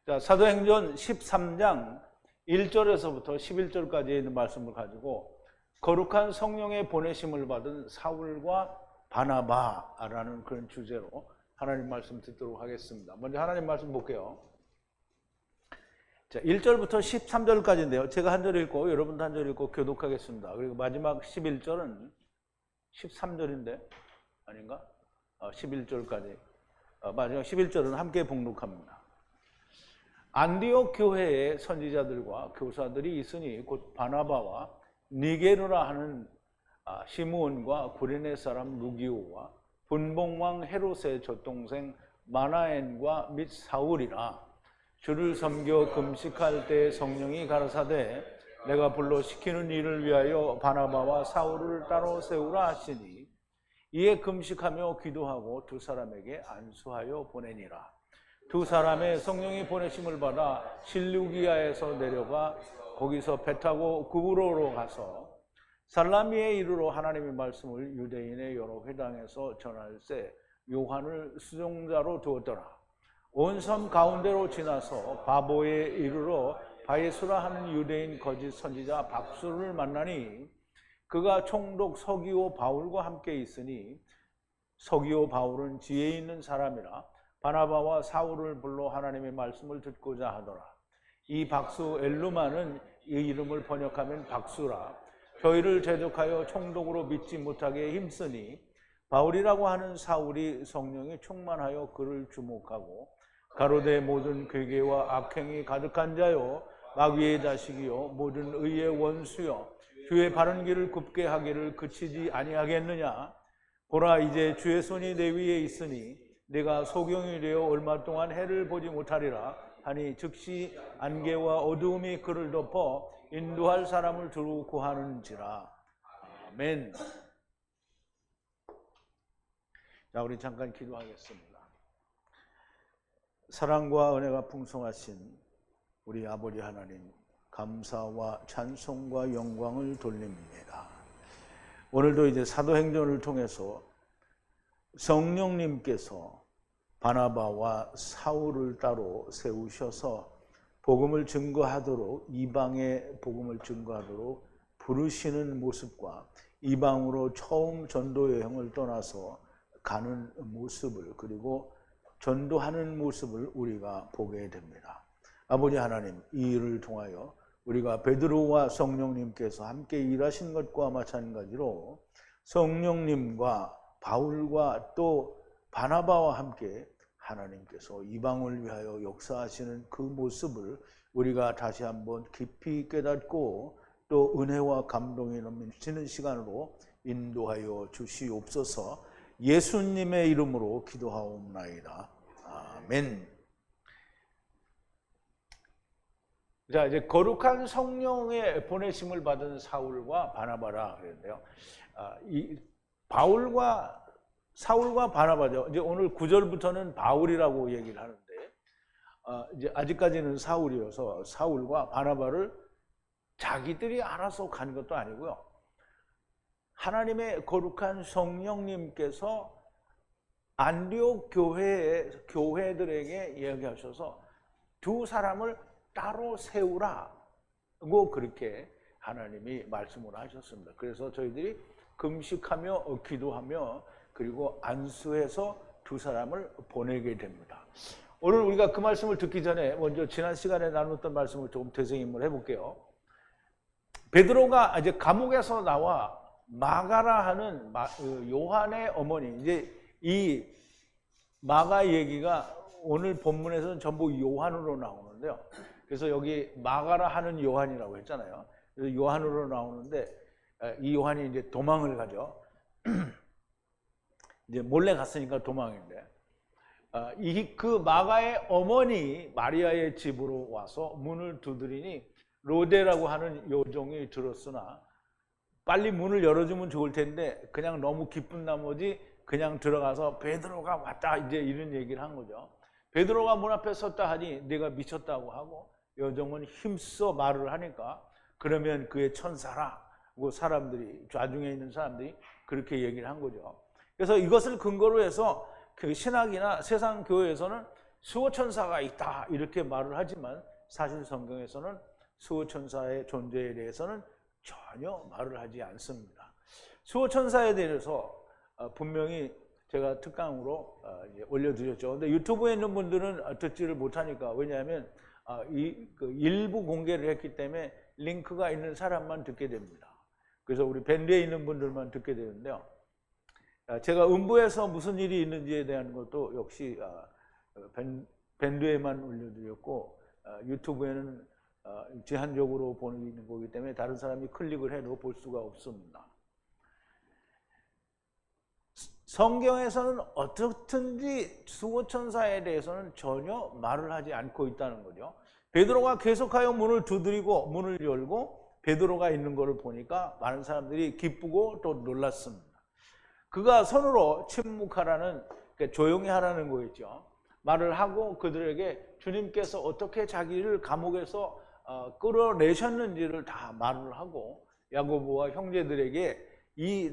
자, 사도행전 13장 1절에서부터 11절까지 있는 말씀을 가지고 거룩한 성령의 보내심을 받은 사울과 바나바라는 그런 주제로 하나님 말씀 듣도록 하겠습니다. 먼저 하나님 말씀 볼게요. 자, 1절부터 13절까지인데요. 제가 한 절 읽고 여러분도 한 절 읽고 교독하겠습니다. 그리고 마지막 11절은 13절인데 아닌가? 11절까지. 마지막 11절은 함께 봉독합니다. 안디옥 교회의 선지자들과 교사들이 있으니 곧 바나바와 니게르라 하는 시므온과 구레네 사람 루기오와 분봉왕 헤롯의 젖동생 마나엔과 및 사울이라. 주를 섬겨 금식할 때 성령이 가라사대 내가 불러 시키는 일을 위하여 바나바와 사울을 따로 세우라 하시니 이에 금식하며 기도하고 두 사람에게 안수하여 보내니라. 두 사람의 성령이 보내심을 받아 실루기아에서 내려가 거기서 배 타고 구브로로 가서 살라미에 이르러 하나님의 말씀을 유대인의 여러 회당에서 전할세 요한을 수종자로 두었더라. 온 섬 가운데로 지나서 바보에 이르러 바예수라 하는 유대인 거짓 선지자 박수를 만나니 그가 총독 서기오 바울과 함께 있으니 서기오 바울은 지혜 있는 사람이라 바나바와 사울을 불러 하나님의 말씀을 듣고자 하더라. 이 박수 엘루마는 이 이름을 번역하면 박수라. 저희를 제적하여 총독으로 믿지 못하게 힘쓰니 바울이라고 하는 사울이 성령이 충만하여 그를 주목하고 가로되 모든 괴계와 악행이 가득한 자요 마귀의 자식이요 모든 의의 원수요 주의 바른 길을 굽게 하기를 그치지 아니하겠느냐. 보라 이제 주의 손이 내 위에 있으니 내가 소경이 되어 얼마 동안 해를 보지 못하리라 하니 즉시 안개와 어두움이 그를 덮어 인도할 사람을 두루 구하는지라. 아멘. 자, 우리 잠깐 기도하겠습니다. 사랑과 은혜가 풍성하신 우리 아버지 하나님, 감사와 찬송과 영광을 돌립니다. 오늘도 이제 사도행전을 통해서 성령님께서 바나바와 사울을 따로 세우셔서 복음을 증거하도록, 이방의 복음을 증거하도록 부르시는 모습과 이방으로 처음 전도 여행을 떠나서 가는 모습을, 그리고 전도하는 모습을 우리가 보게 됩니다. 아버지 하나님, 이 일을 통하여 우리가 베드로와 성령님께서 함께 일하신 것과 마찬가지로 성령님과 바울과 또 바나바와 함께 하나님께서 이방을 위하여 역사하시는 그 모습을 우리가 다시 한번 깊이 깨닫고 또 은혜와 감동이 넘치는 시간으로 인도하여 주시옵소서. 예수님의 이름으로 기도하옵나이다. 아멘. 자, 이제 거룩한 성령의 보내심을 받은 사울과 바나바라 그랬는데요. 이 바울과 사울과 바나바죠. 이제 오늘 9절부터는 바울이라고 얘기를 하는데, 이제 아직까지는 사울이어서 사울과 바나바를 자기들이 알아서 간 것도 아니고요. 하나님의 거룩한 성령님께서 안디옥 교회들에게 이야기하셔서 두 사람을 따로 세우라고 그렇게 하나님이 말씀을 하셨습니다. 그래서 저희들이 금식하며 기도하며 그리고 안수해서 두 사람을 보내게 됩니다. 오늘 우리가 그 말씀을 듣기 전에 먼저 지난 시간에 나눴던 말씀을 조금 되새김을 해볼게요. 베드로가 이제 감옥에서 나와 마가라 하는 요한의 어머니, 이제 이 마가 얘기가 오늘 본문에서는 전부 요한으로 나오는데요. 그래서 여기 마가라 하는 요한이라고 했잖아요. 그래서 요한으로 나오는데 이 요한이 이제 도망을 가죠. 이제 몰래 갔으니까 도망인데, 그 마가의 어머니 마리아의 집으로 와서 문을 두드리니 로데라고 하는 여종이 들었으나 빨리 문을 열어주면 좋을 텐데 그냥 너무 기쁜 나머지 그냥 들어가서 베드로가 왔다 이제 이런 얘기를 한 거죠. 베드로가 문 앞에 섰다 하니 내가 미쳤다고 하고 여종은 힘써 말을 하니까 그러면 그의 천사라고 사람들이, 좌중에 있는 사람들이 그렇게 얘기를 한 거죠. 그래서 이것을 근거로 해서 그 신학이나 세상 교회에서는 수호천사가 있다 이렇게 말을 하지만 사실 성경에서는 수호천사의 존재에 대해서는 전혀 말을 하지 않습니다. 수호천사에 대해서 분명히 제가 특강으로 올려드렸죠. 근데 유튜브에 있는 분들은 듣지를 못하니까, 왜냐하면 일부 공개를 했기 때문에 링크가 있는 사람만 듣게 됩니다. 그래서 우리 밴드에 있는 분들만 듣게 되는데요. 제가 음부에서 무슨 일이 있는지에 대한 것도 역시 밴드에만 올려드렸고, 유튜브에는 제한적으로 보이는 거기 때문에 다른 사람이 클릭을 해도 볼 수가 없습니다. 성경에서는 어떻든지 수호천사에 대해서는 전혀 말을 하지 않고 있다는 거죠. 베드로가 계속하여 문을 두드리고 문을 열고 베드로가 있는 것을 보니까 많은 사람들이 기쁘고 또 놀랐습니다. 그가 손으로 침묵하라는, 그러니까 조용히 하라는 거겠죠. 말을 하고 그들에게 주님께서 어떻게 자기를 감옥에서 끌어내셨는지를 다 말을 하고 야고보와 형제들에게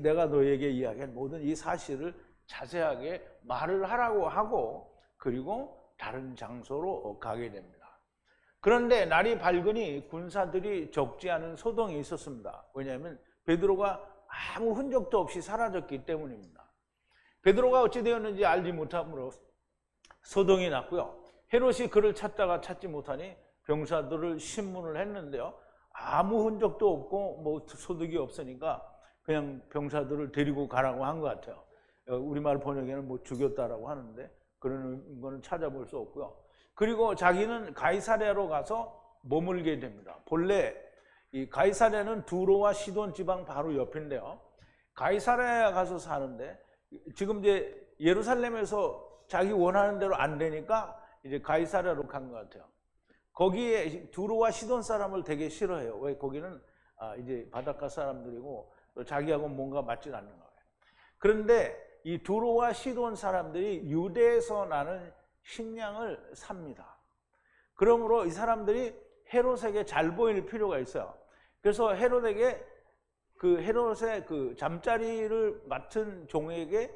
내가 너에게 이야기한 모든 이 사실을 자세하게 말을 하라고 하고, 그리고 다른 장소로 가게 됩니다. 그런데 날이 밝으니 군사들이 적지 않은 소동이 있었습니다. 왜냐하면 베드로가 아무 흔적도 없이 사라졌기 때문입니다. 베드로가 어찌 되었는지 알지 못함으로 소동이 났고요. 헤롯이 그를 찾다가 찾지 못하니 병사들을 신문을 했는데요. 아무 흔적도 없고 뭐 소득이 없으니까 그냥 병사들을 데리고 가라고 한 것 같아요. 우리말 번역에는 뭐 죽였다라고 하는데 그런 거는 찾아볼 수 없고요. 그리고 자기는 가이사랴로 가서 머물게 됩니다. 본래 이 가이사랴는 두로와 시돈 지방 바로 옆인데요. 가이사랴에 가서 사는데 지금 이제 예루살렘에서 자기 원하는 대로 안 되니까 이제 가이사랴로 간 것 같아요. 거기에 두로와 시돈 사람을 되게 싫어해요. 왜? 거기는 이제 바닷가 사람들이고 또 자기하고 뭔가 맞지 않는 거예요. 그런데 이 두로와 시돈 사람들이 유대에서 나는 식량을 삽니다. 그러므로 이 사람들이 헤롯에게 잘 보일 필요가 있어요. 그래서 헤롯의 그 잠자리를 맡은 종에게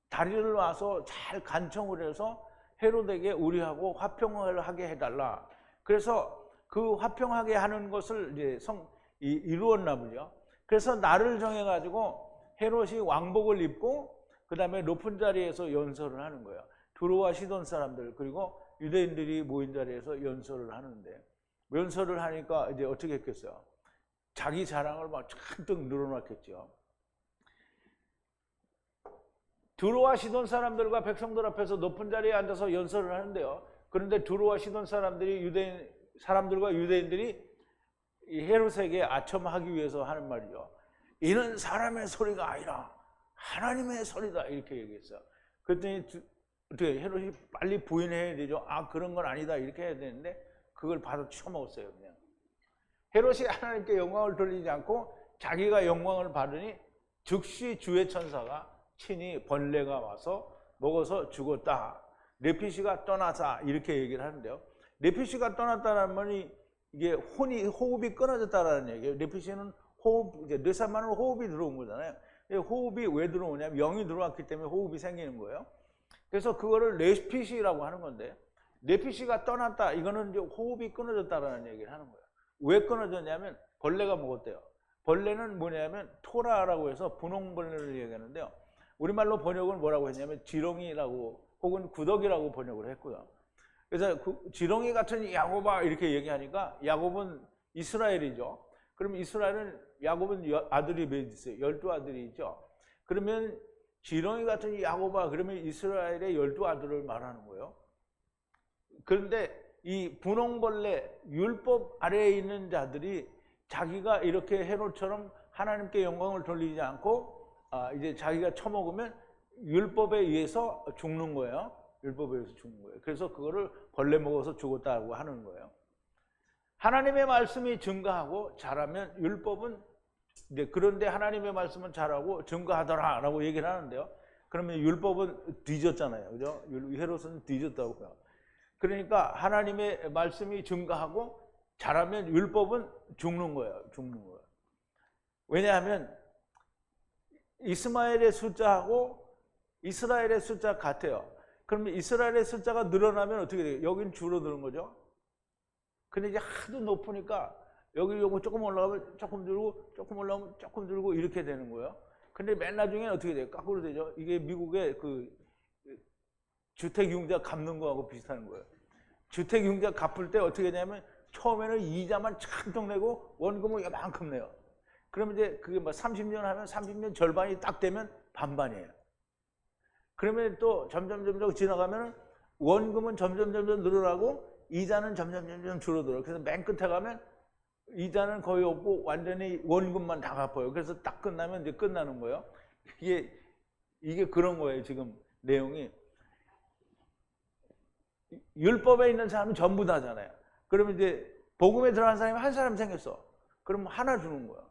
다리를 놔서 잘 간청을 해서 헤롯에게 우리하고 화평을 하게 해달라. 그래서 그 화평하게 하는 것을 이제 이루었나 보죠. 그래서 날을 정해가지고 헤롯이 왕복을 입고 그 다음에 높은 자리에서 연설을 하는 거예요. 두로와 시돈 사람들 그리고 유대인들이 모인 자리에서 연설을 하는데, 연설을 하니까 이제 어떻게 했겠어요? 자기 자랑을 막 잔뜩 늘어놨겠죠. 두로와 시돈 사람들과 백성들 앞에서 높은 자리에 앉아서 연설을 하는데요. 그런데 두로와 시돈 사람들과 유대인들이 이 헤롯에게 아첨하기 위해서 하는 말이죠. 이는 사람의 소리가 아니라 하나님의 소리다 이렇게 얘기했어요. 그랬더니 어떻게 헤롯이 빨리 부인해야 되죠. 그런 건 아니다 이렇게 해야 되는데 그걸 받아 쳐먹었어요. 그냥 헤롯이 하나님께 영광을 돌리지 않고 자기가 영광을 받으니 즉시 주의 천사가 친히 벌레가 와서 먹어서 죽었다. 네피시가 떠나자 이렇게 얘기를 하는데요. 네피시가 떠났다는 말이 이게 호흡이 끊어졌다라는 얘기예요. 네피시는 뇌산만으로 호흡이 들어온 거잖아요. 호흡이 왜 들어오냐면 영이 들어왔기 때문에 호흡이 생기는 거예요. 그래서 그거를 네피시라고 하는 건데, 네피시가 떠났다 이거는 이제 호흡이 끊어졌다라는 얘기를 하는 거예요. 왜 끊어졌냐면 벌레가 먹었대요. 벌레는 뭐냐면 토라라고 해서 분홍벌레를 얘기하는데요. 우리말로 번역은 뭐라고 했냐면 지렁이라고 혹은 구더기라고 번역을 했고요. 그래서 지렁이 같은 야곱아 이렇게 얘기하니까 야곱은 이스라엘이죠. 그럼 이스라엘은 야곱은 아들이 몇 있어요? 12아들이 있죠. 그러면 지렁이 같은 야곱아 그러면 이스라엘의 12아들을 말하는 거예요. 그런데 이 분홍벌레 율법 아래에 있는 자들이 자기가 이렇게 헤롯처럼 하나님께 영광을 돌리지 않고 이제 자기가 처먹으면 율법에 의해서 죽는 거예요. 율법에 의해서 죽는 거예요. 그래서 그거를 벌레 먹어서 죽었다고 하는 거예요. 하나님의 말씀이 증거하고 잘하면 율법은 이제 그런데 하나님의 말씀은 잘하고 증거하더라라고 얘기를 하는데요. 그러면 율법은 뒤졌잖아요. 그죠? 헤롯은 뒤졌다고요. 그러니까 하나님의 말씀이 증거하고 잘하면 율법은 죽는 거예요. 죽는 거예요. 왜냐하면 이스마엘의 숫자하고 이스라엘의 숫자 같아요. 그러면 이스라엘의 숫자가 늘어나면 어떻게 돼요? 여긴 줄어드는 거죠. 근데 이제 하도 높으니까 여기 요거 조금 올라가면 조금 줄고 조금 올라가면 조금 줄고 이렇게 되는 거예요. 근데 맨 나중에는 어떻게 돼요? 거꾸로 되죠. 이게 미국의 그 주택융자 갚는 거하고 비슷한 거예요. 주택융자 갚을 때 어떻게 되냐면 처음에는 이자만 찬뜩 내고 원금을 이만큼 내요. 그러면 이제 그게 뭐 30년 하면 30년 절반이 딱 되면 반반이에요. 그러면 또 점점 지나가면 원금은 점점 늘어나고 이자는 점점 줄어들어요. 그래서 맨 끝에 가면 이자는 거의 없고 완전히 원금만 다 갚아요. 그래서 딱 끝나면 이제 끝나는 거예요. 이게 그런 거예요. 지금 내용이. 율법에 있는 사람은 전부 다잖아요. 그러면 이제 복음에 들어간 사람이 한 사람 생겼어. 그럼 하나 주는 거야.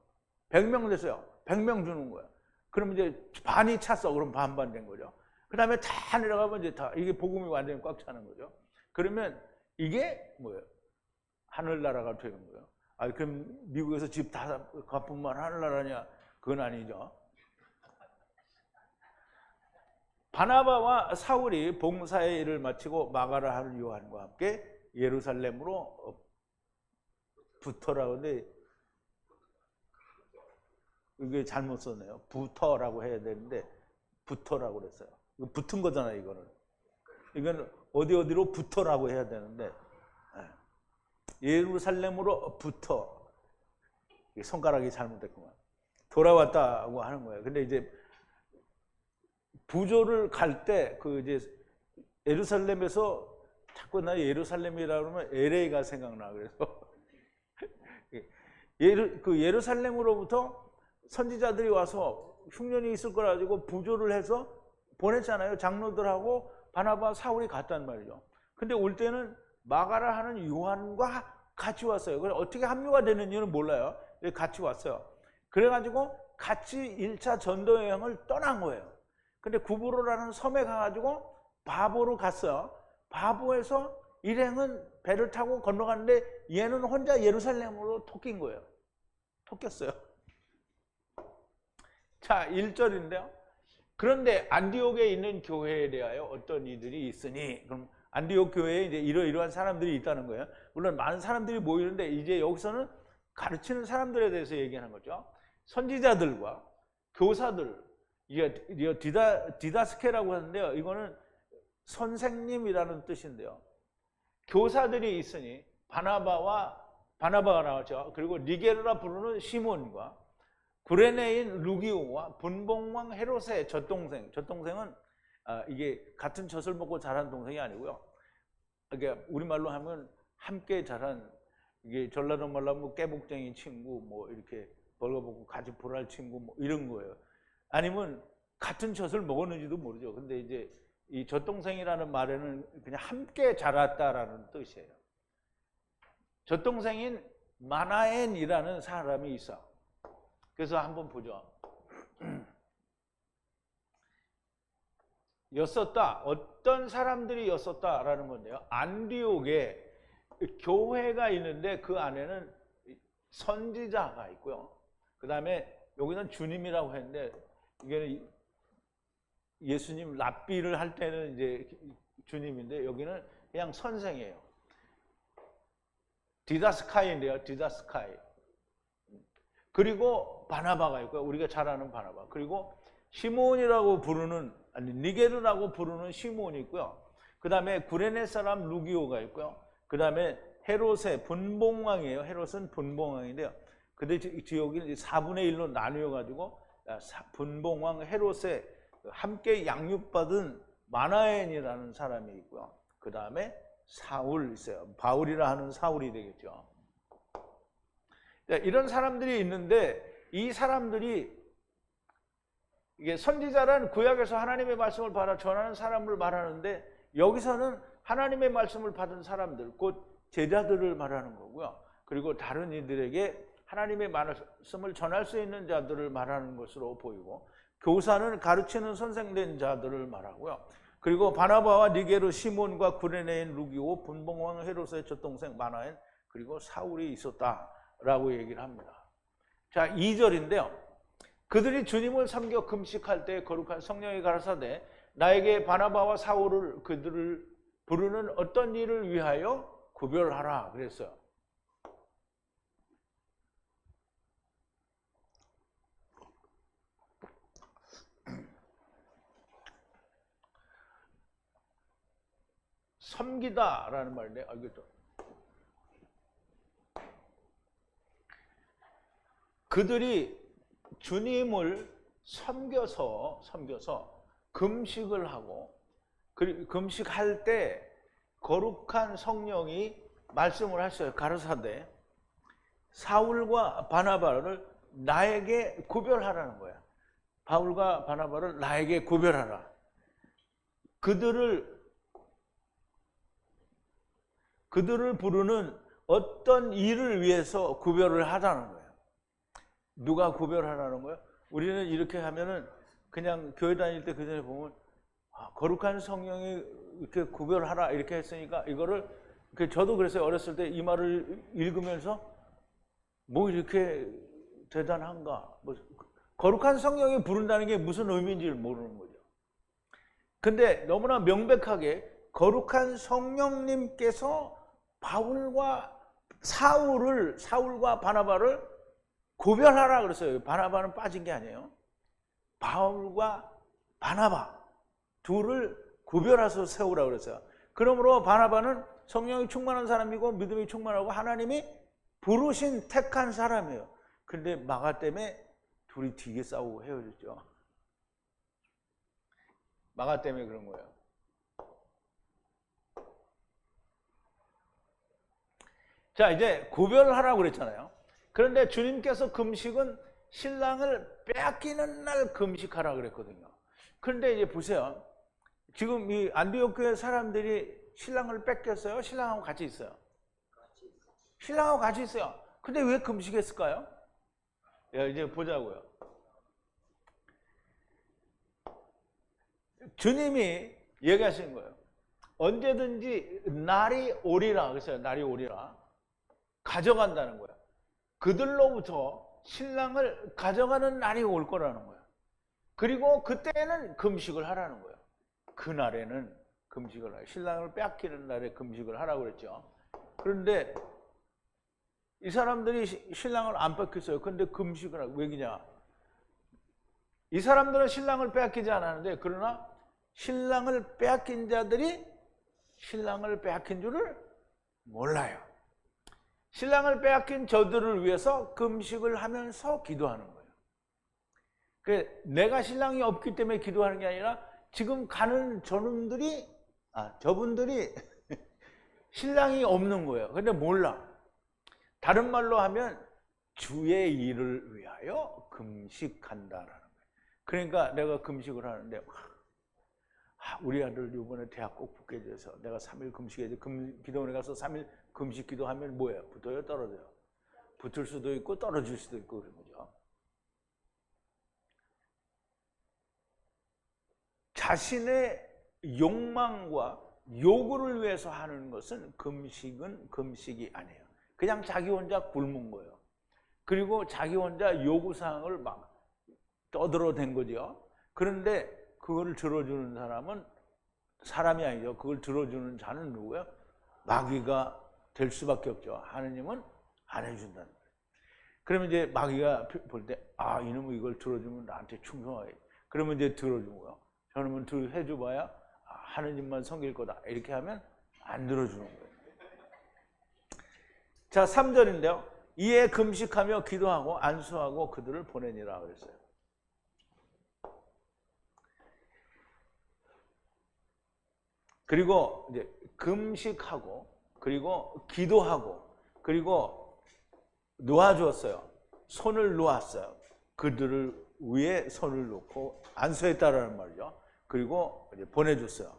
100명 됐어요. 100명 주는 거야. 그럼 이제 반이 찼어. 그럼 반반 된 거죠. 그 다음에 다 내려가면 이제 다 이게 복음이 완전히 꽉 차는 거죠. 그러면 이게 뭐예요? 하늘나라가 되는 거예요. 아, 그럼 미국에서 집 다 갚으면 하늘나라냐? 그건 아니죠. 바나바와 사울이 봉사의 일을 마치고 마가라 하는 요한과 함께 예루살렘으로 붙어라고 하는데 이게 잘못 썼네요. 붙어라고 해야 되는데 붙어라고 그랬어요. 이거 붙은 거잖아요, 이거는. 이건 어디로 붙어라고 해야 되는데 예루살렘으로 붙어. 손가락이 잘못됐구만. 돌아왔다고 하는 거예요. 근데 이제 부조를 갈 때 그 이제 예루살렘에서 자꾸 나 예루살렘이라 그러면 LA가 생각나. 그래서 예루살렘으로부터 선지자들이 와서 흉년이 있을 거라 가지고 부조를 해서 보냈잖아요. 장로들하고 바나바 사울이 갔단 말이죠. 근데 올 때는 마가라 하는 요한과 같이 왔어요. 그래서 어떻게 합류가 되는지는 몰라요. 같이 왔어요. 그래가지고 같이 1차 전도 여행을 떠난 거예요. 근데 구브로라는 섬에 가가지고 바보로 갔어요. 바보에서 일행은 배를 타고 건너갔는데 얘는 혼자 예루살렘으로 토낀 거예요. 토꼈어요. 자, 1절인데요. 그런데 안디옥에 있는 교회에 대하여 어떤 이들이 있으니, 그럼 안디옥 교회에 이제 이러이러한 사람들이 있다는 거예요. 물론 많은 사람들이 모이는데 이제 여기서는 가르치는 사람들에 대해서 얘기하는 거죠. 선지자들과 교사들, 이게 디다스케라고 하는데요. 이거는 선생님이라는 뜻인데요. 교사들이 있으니 바나바가 나왔죠. 그리고 니게르라 부르는 시몬과 구레네인 루기오와 분봉왕 헤롯의 젖동생은 이게 같은 젖을 먹고 자란 동생이 아니고요. 이게 우리말로 하면 함께 자란, 이게 전라도 말로 하면 깨복쟁이 친구, 뭐 이렇게 벌거벗고 가지 불알 친구, 뭐 이런 거예요. 아니면 같은 젖을 먹었는지도 모르죠. 근데 이제 이 젖동생이라는 말에는 그냥 함께 자랐다라는 뜻이에요. 젖동생인 마나엔이라는 사람이 있어. 그래서 한번 보죠. 였었다. 어떤 사람들이 였었다라는 건데요. 안디옥에 교회가 있는데 그 안에는 선지자가 있고요. 그 다음에 여기는 주님이라고 했는데 이게 예수님 랍비를 할 때는 이제 주님인데 여기는 그냥 선생이에요. 디다스카이인데요. 디다스카이. 그리고 바나바가 있고요. 우리가 잘 아는 바나바. 그리고 시몬이라고 부르는, 아니 니게르라고 부르는 시몬이 있고요. 그 다음에 구레네 사람 루기오가 있고요. 그 다음에 헤롯의 분봉왕이에요. 헤롯은 분봉왕인데요. 근데 지역이 4분의 1로 나뉘어가지고 분봉왕 헤롯의 함께 양육받은 마나엔이라는 사람이 있고요. 그 다음에 사울 있어요. 바울이라 하는 사울이 되겠죠. 이런 사람들이 있는데 이 사람들이 이게 선지자란 구약에서 하나님의 말씀을 받아 전하는 사람을 말하는데 여기서는 하나님의 말씀을 받은 사람들, 곧 제자들을 말하는 거고요. 그리고 다른 이들에게 하나님의 말씀을 전할 수 있는 자들을 말하는 것으로 보이고, 교사는 가르치는 선생된 자들을 말하고요. 그리고 바나바와 니게르, 시몬과 구레네인 루기오, 분봉왕 헤롯의 젖동생 마나엔, 그리고 사울이 있었다라고 얘기를 합니다. 자, 2절인데요. 그들이 주님을 섬겨 금식할 때 거룩한 성령이 가라사대 나에게 바나바와 사울을 그들을 부르는 어떤 일을 위하여 구별하라 그랬어요. 섬기다라는 말인데, 알겠죠? 그들이 주님을 섬겨서 금식을 하고, 금식할 때 거룩한 성령이 말씀을 하셔요. 가르사대 사울과 바나바를 나에게 구별하라는 거야. 바울과 바나바를 나에게 구별하라. 그들을 부르는 어떤 일을 위해서 구별을 하자는 거예요. 누가 구별하라는 거예요? 우리는 이렇게 하면은 그냥 교회 다닐 때 그 전에 보면 거룩한 성령이 이렇게 구별하라 이렇게 했으니까 이거를 저도 그랬어요. 어렸을 때 이 말을 읽으면서 뭐 이렇게 대단한가? 뭐 거룩한 성령이 부른다는 게 무슨 의미인지를 모르는 거죠. 근데 너무나 명백하게 거룩한 성령님께서 사울과 바나바를 구별하라 그랬어요. 바나바는 빠진 게 아니에요. 바울과 바나바 둘을 구별해서 세우라 그랬어요. 그러므로 바나바는 성령이 충만한 사람이고 믿음이 충만하고 하나님이 부르신 택한 사람이에요. 근데 마가 때문에 둘이 되게 싸우고 헤어졌죠. 마가 때문에 그런 거예요. 자, 이제 구별하라고 그랬잖아요. 그런데 주님께서 금식은 신랑을 빼앗기는 날 금식하라 그랬거든요. 그런데 이제 보세요. 지금 이 안디옥 교회 사람들이 신랑을 뺏겼어요? 신랑하고 같이 있어요? 신랑하고 같이 있어요. 근데 왜 금식했을까요? 이제 보자고요. 주님이 얘기하시는 거예요. 언제든지 날이 오리라 그랬어요. 날이 오리라. 가져간다는 거예요. 그들로부터 신랑을 가져가는 날이 올 거라는 거예요. 그리고 그때는 금식을 하라는 거예요. 그날에는 금식을 하라. 신랑을 빼앗기는 날에 금식을 하라고 그랬죠. 그런데 이 사람들이 신랑을 안 뺏겼어요. 근데 금식을 하고 왜냐? 이 사람들은 신랑을 빼앗기지 않았는데 그러나 신랑을 빼앗긴 자들이 신랑을 빼앗긴 줄을 몰라요. 신랑을 빼앗긴 저들을 위해서 금식을 하면서 기도하는 거예요. 내가 신랑이 없기 때문에 기도하는 게 아니라 지금 가는 저분들이 신랑이 없는 거예요. 근데 몰라. 다른 말로 하면 주의 일을 위하여 금식한다라는 거예요. 그러니까 내가 금식을 하는데 우리 아들 이번에 대학 꼭 붙게 해줘서 내가 3일 금식해야지. 기도원에 가서 3일 금식 기도하면 뭐예요? 붙어요? 떨어져요? 붙을 수도 있고 떨어질 수도 있고 그런 거죠. 자신의 욕망과 요구를 위해서 하는 것은 금식이 아니에요. 그냥 자기 혼자 굶은 거예요. 그리고 자기 혼자 요구사항을 막 떠들어댄 거죠. 그런데 그걸 들어주는 사람은 사람이 아니죠. 그걸 들어주는 자는 누구예요? 마귀가 될 수밖에 없죠. 하느님은 안 해준다는 거예요. 그러면 이제 마귀가 볼 때 이놈은 이걸 들어주면 나한테 충성하게. 그러면 이제 들어준 거예요. 저놈은 해줘봐야 하느님만 섬길 거다. 이렇게 하면 안 들어주는 거예요. 자, 3절인데요. 이에 금식하며 기도하고 안수하고 그들을 보내니라 그랬어요. 그리고 이제 금식하고 그리고 기도하고 그리고 놓아주었어요. 손을 놓았어요. 그들을 위에 손을 놓고 안수했다라는 말이죠. 그리고 이제 보내줬어요.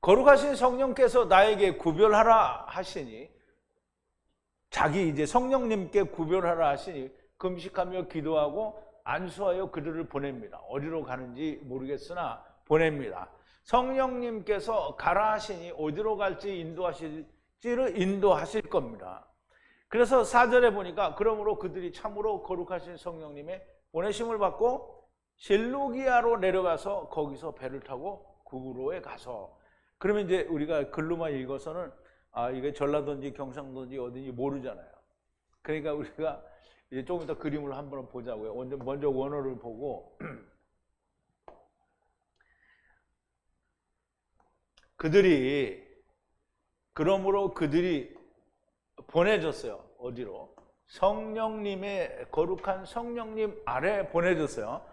거룩하신 성령께서 나에게 구별하라 하시니 이제 성령님께 구별하라 하시니 금식하며 기도하고 안수하여 그들을 보냅니다. 어디로 가는지 모르겠으나 보냅니다. 성령님께서 가라 하시니 어디로 갈지 인도하실 겁니다. 그래서 4절에 보니까 그러므로 그들이 참으로 거룩하신 성령님의 보내심을 받고 실루기아로 내려가서 거기서 배를 타고 구브로에 가서, 그러면 이제 우리가 글로만 읽어서는 이게 전라도인지 경상도인지 어딘지 모르잖아요. 그러니까 우리가 이제 조금 더 그림을 한번 보자고요. 먼저 원어를 보고 그러므로 그들이 보내졌어요. 어디로? 성령님의 거룩한 성령님 아래 보내졌어요.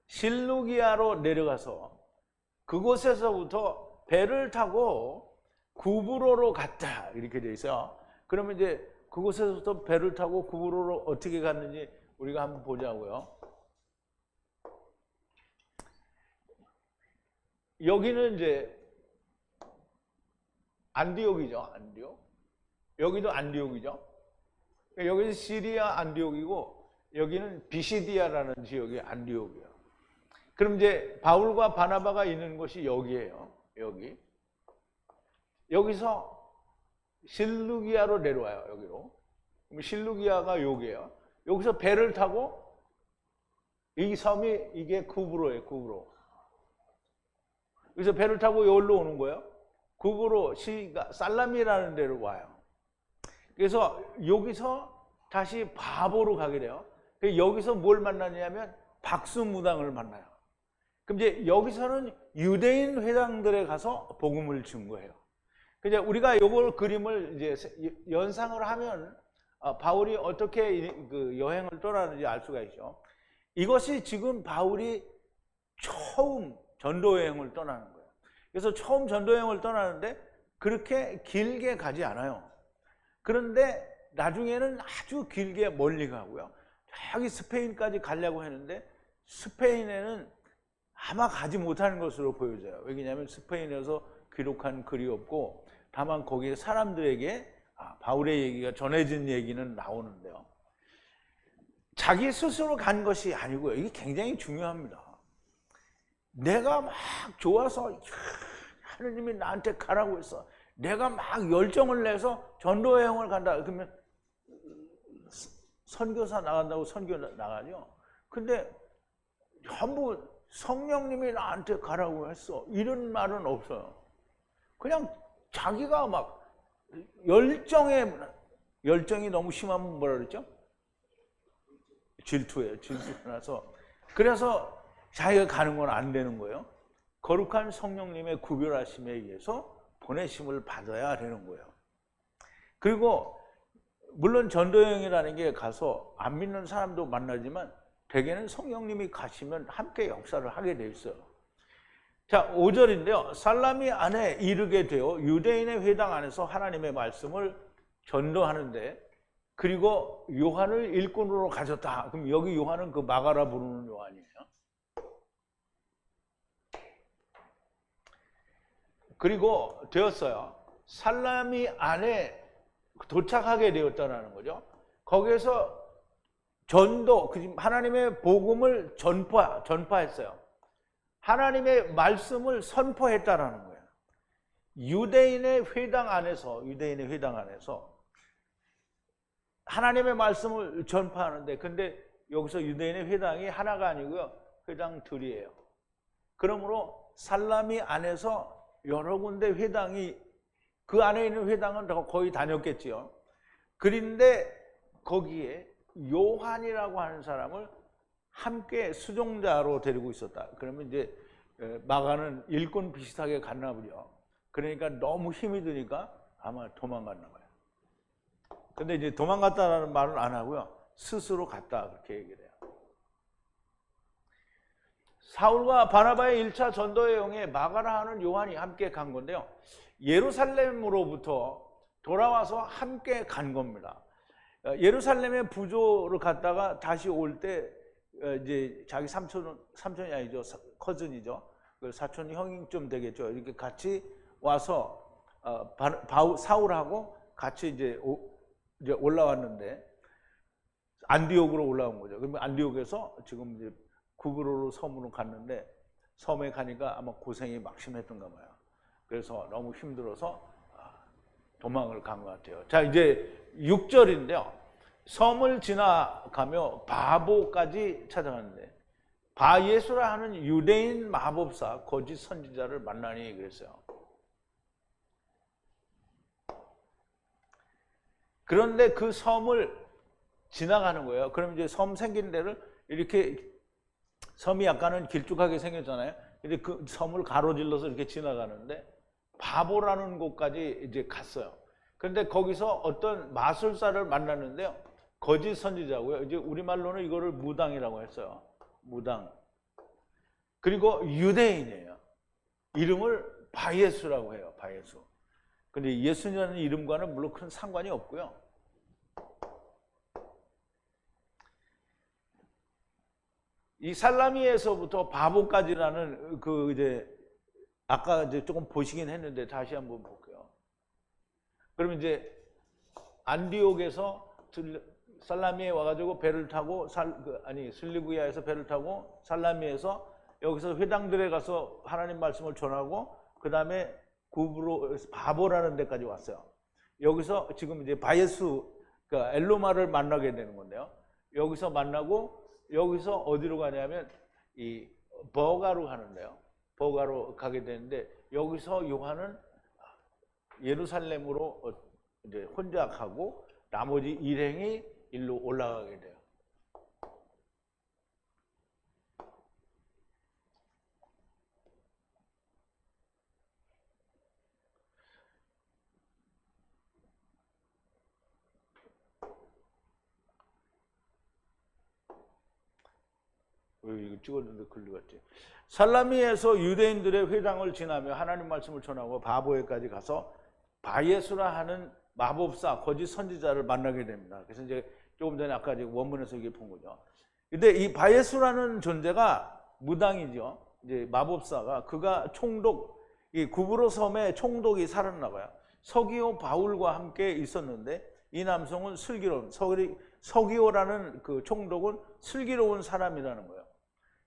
실루기아로 내려가서 그곳에서부터 배를 타고 구브로로 갔다 이렇게 돼 있어요. 그러면 이제 그곳에서부터 배를 타고 구브로로 어떻게 갔는지 우리가 한번 보자고요. 여기는 이제 안디옥이죠. 안디옥. 여기도 안디옥이죠. 여기는 시리아 안디옥이고 여기는 비시디아라는 지역이 안디옥이에요. 그럼 이제 바울과 바나바가 있는 곳이 여기예요. 여기. 여기서 실루기아로 내려와요. 여기로. 그럼 실루기아가 여기예요. 여기서 배를 타고 이 섬이 이게 구브로예요. 구브로. 여기서 배를 타고 여기로 오는 거예요. 구브로 시가 살라미라는 데로 와요. 그래서 여기서 다시 바보로 가게 돼요. 여기서 뭘 만나냐면 박수무당을 만나요. 그럼 이제 여기서는 유대인 회당들에 가서 복음을 준 거예요. 이제 우리가 요걸 그림을 이제 연상을 하면 바울이 어떻게 그 여행을 떠나는지 알 수가 있죠. 이것이 지금 바울이 처음 전도 여행을 떠나는 거예요. 그래서 처음 전도 여행을 떠나는데 그렇게 길게 가지 않아요. 그런데 나중에는 아주 길게 멀리 가고요. 저기 스페인까지 가려고 했는데 스페인에는 아마 가지 못하는 것으로 보여져요. 왜냐하면 스페인에서 기록한 글이 없고 다만 거기에 사람들에게 바울의 얘기가 전해진 얘기는 나오는데요. 자기 스스로 간 것이 아니고요. 이게 굉장히 중요합니다. 내가 막 좋아서 하느님이 나한테 가라고 했어. 내가 막 열정을 내서 전도 여행을 간다. 그러면 선교사 나간다고 선교 나가죠. 근데 전부 성령님이 나한테 가라고 했어. 이런 말은 없어요. 그냥 자기가 막 열정이 너무 심하면 뭐라 그랬죠? 질투예요. 질투가 나서. 그래서 자기가 가는 건 안 되는 거예요. 거룩한 성령님의 구별하심에 의해서 보내심을 받아야 되는 거예요. 그리고 물론 전도여행이라는 게 가서 안 믿는 사람도 만나지만 대개는 성령님이 가시면 함께 역사를 하게 돼 있어요. 자, 5절인데요. 살라미 안에 이르게 되어 유대인의 회당 안에서 하나님의 말씀을 전도하는데 그리고 요한을 일꾼으로 가졌다. 그럼 여기 요한은 그 마가라 부르는 요한이에요. 그리고 되었어요. 살라미 안에 도착하게 되었다는 거죠. 거기에서 전도, 하나님의 복음을 전파했어요. 하나님의 말씀을 선포했다라는 거예요. 유대인의 회당 안에서 하나님의 말씀을 전파하는데, 근데 여기서 유대인의 회당이 하나가 아니고요. 회당들이에요. 그러므로 살라미 안에서 여러 군데 회당이, 그 안에 있는 회당은 거의 다녔겠지요. 그런데 거기에 요한이라고 하는 사람을 함께 수종자로 데리고 있었다. 그러면 이제 마가는 일꾼 비슷하게 갔나 보죠. 그러니까 너무 힘이 드니까 아마 도망갔나 봐요. 근데 이제 도망갔다는 말은 안 하고요. 스스로 갔다 그렇게 얘기를 해요. 사울과 바나바의 1차 전도 여행에 마가라 하는 요한이 함께 간 건데요. 예루살렘으로부터 돌아와서 함께 간 겁니다. 예루살렘에 부조를 갔다가 다시 올 때 이제 자기 삼촌이 아니죠. 커즌이죠. 사촌 형이 좀 되겠죠. 이렇게 같이 와서 사울하고 같이 이제 올라왔는데 안디옥으로 올라온 거죠. 그러면 안디옥에서 지금 이제 구브로로 섬으로 갔는데 섬에 가니까 아마 고생이 막심했던가 봐요. 그래서 너무 힘들어서 도망을 간 것 같아요. 자, 이제 6절인데요. 섬을 지나가며 바보까지 찾아갔는데 바예수라 하는 유대인 마법사 거짓 선지자를 만나니 그랬어요. 그런데 그 섬을 지나가는 거예요. 그럼 이제 섬 생긴 데를 이렇게 섬이 약간은 길쭉하게 생겼잖아요. 근데 그 섬을 가로질러서 이렇게 지나가는데 바보라는 곳까지 이제 갔어요. 그런데 거기서 어떤 마술사를 만났는데요. 거짓 선지자고요. 이제 우리말로는 이거를 무당이라고 했어요. 무당. 그리고 유대인이에요. 이름을 바예수라고 해요. 바예수. 근데 예수님이라는 이름과는 물론 큰 상관이 없고요. 이 살라미에서부터 바보까지라는 그 이제 아까 이제 조금 보시긴 했는데 다시 한번 볼게요. 그러면 이제 안디옥에서 살라미에 와가지고 배를 타고 슬리부야에서 배를 타고 살라미에서 여기서 회당들에 가서 하나님 말씀을 전하고 그 다음에 구브로 바보라는 데까지 왔어요. 여기서 지금 이제 바예수 그러니까 엘루마를 만나게 되는 건데요. 여기서 만나고 여기서 어디로 가냐면 이 버가로 가는데요. 버가로 가게 되는데 여기서 요한은 예루살렘으로 이제 혼자 가고 나머지 일행이 일로 올라가게 돼요. 이거 찍었는데 걸려갔지. 살라미에서 유대인들의 회당을 지나며 하나님 말씀을 전하고 바보에까지 가서 바예수라 하는 마법사 거짓 선지자를 만나게 됩니다. 그래서 이제 조금 전에 아까 원문에서 이게 본 거죠. 근데 이 바예수라는 존재가 무당이죠. 이제 마법사가 그가 총독 이 구브로 섬에 총독이 살았나 봐요. 서기오 바울과 함께 있었는데 이 남성은 슬기로운 서기오라는 그 총독은 슬기로운 사람이라는 거예요.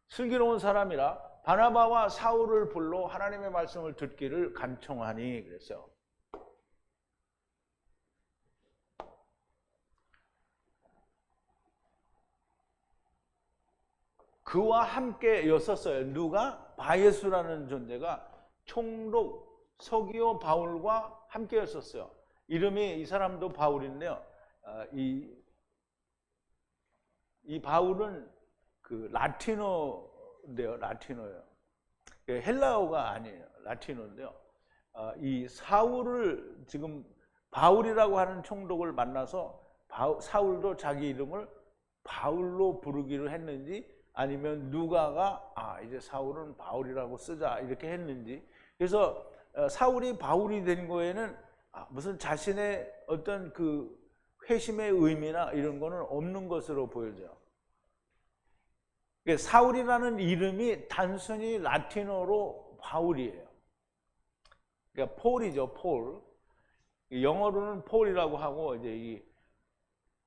슬기로운 사람이라 바나바와 사울을 불러 하나님의 말씀을 듣기를 간청하니 그랬어요. 그와 함께였었어요. 누가? 바예수라는 존재가 총독 서기오 바울과 함께였었어요. 이름이 이 사람도 바울인데요. 이 바울은 그 라틴어인데요. 라틴어예요. 헬라어가 아니에요. 라틴어인데요. 이 사울을 지금 바울이라고 하는 총독을 만나서 사울도 자기 이름을 바울로 부르기로 했는지 아니면 누가가 이제 사울은 바울이라고 쓰자 이렇게 했는지 그래서 사울이 바울이 된 거에는 무슨 자신의 어떤 그 회심의 의미나 이런 거는 없는 것으로 보여져요. 사울이라는 이름이 단순히 라틴어로 바울이에요. 그러니까 폴이죠, 폴. 영어로는 폴이라고 하고 이제 이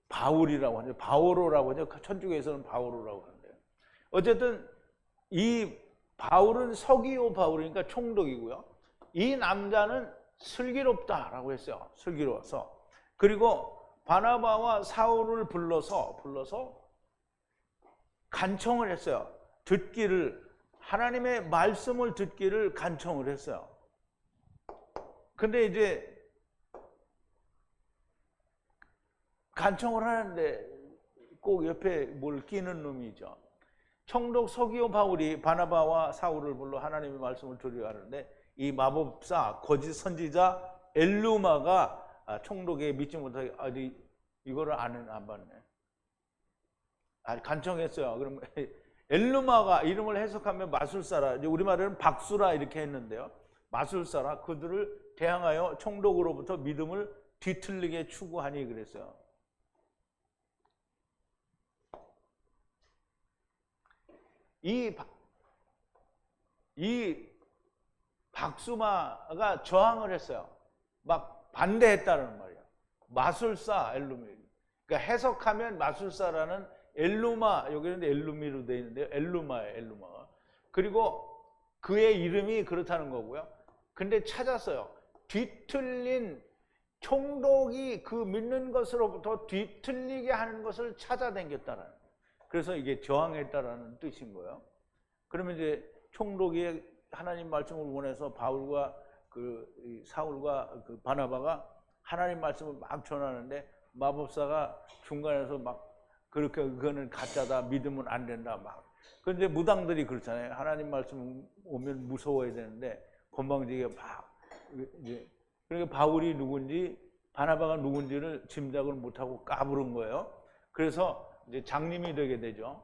바울이라고 하죠. 바오로라고 하죠. 천주교에서는 바오로라고 하는데요. 어쨌든 이 바울은 서기오 바울이니까 총독이고요. 이 남자는 슬기롭다라고 했어요. 슬기로워서. 그리고 바나바와 사울을 불러서 간청을 했어요. 하나님의 말씀을 듣기를 간청을 했어요. 근데 이제 간청을 하는데 꼭 옆에 뭘 끼는 놈이죠. 총독 서기오 바울이 바나바와 사울을 불러 하나님의 말씀을 들으려 하는데 이 마법사 거짓 선지자 엘루마가 총독에 믿지 못하게 이거를 안 봤네. 간청했어요. 그럼 엘루마가 이름을 해석하면 마술사라, 우리말에는 박수라 이렇게 했는데요. 마술사라 그들을 대항하여 총독으로부터 믿음을 뒤틀리게 추구하니 그랬어요. 이 박수마가 저항을 했어요. 막 반대했다는 말이에요. 마술사 엘루미. 그러니까 해석하면 마술사라는 엘루마, 여기는 엘루미로 되어 있는데요. 엘루마예요, 엘루마가. 그리고 그의 이름이 그렇다는 거고요. 근데 찾았어요. 뒤틀린 총독이 그 믿는 것으로부터 뒤틀리게 하는 것을 찾아다녔다는, 그래서 이게 저항했다라는 뜻인 거예요. 그러면 이제 총독이 하나님 말씀을 원해서 바울과 사울과 바나바가 하나님 말씀을 막 전하는데 마법사가 중간에서 막 그렇게 그거는 가짜다, 믿으면 안 된다 막. 그런데 무당들이 그렇잖아요. 하나님 말씀 오면 무서워야 되는데 건방지게 막 이제, 그러니까 바울이 누군지 바나바가 누군지를 짐작을 못하고 까부른 거예요. 그래서 이제 장님이 되게 되죠.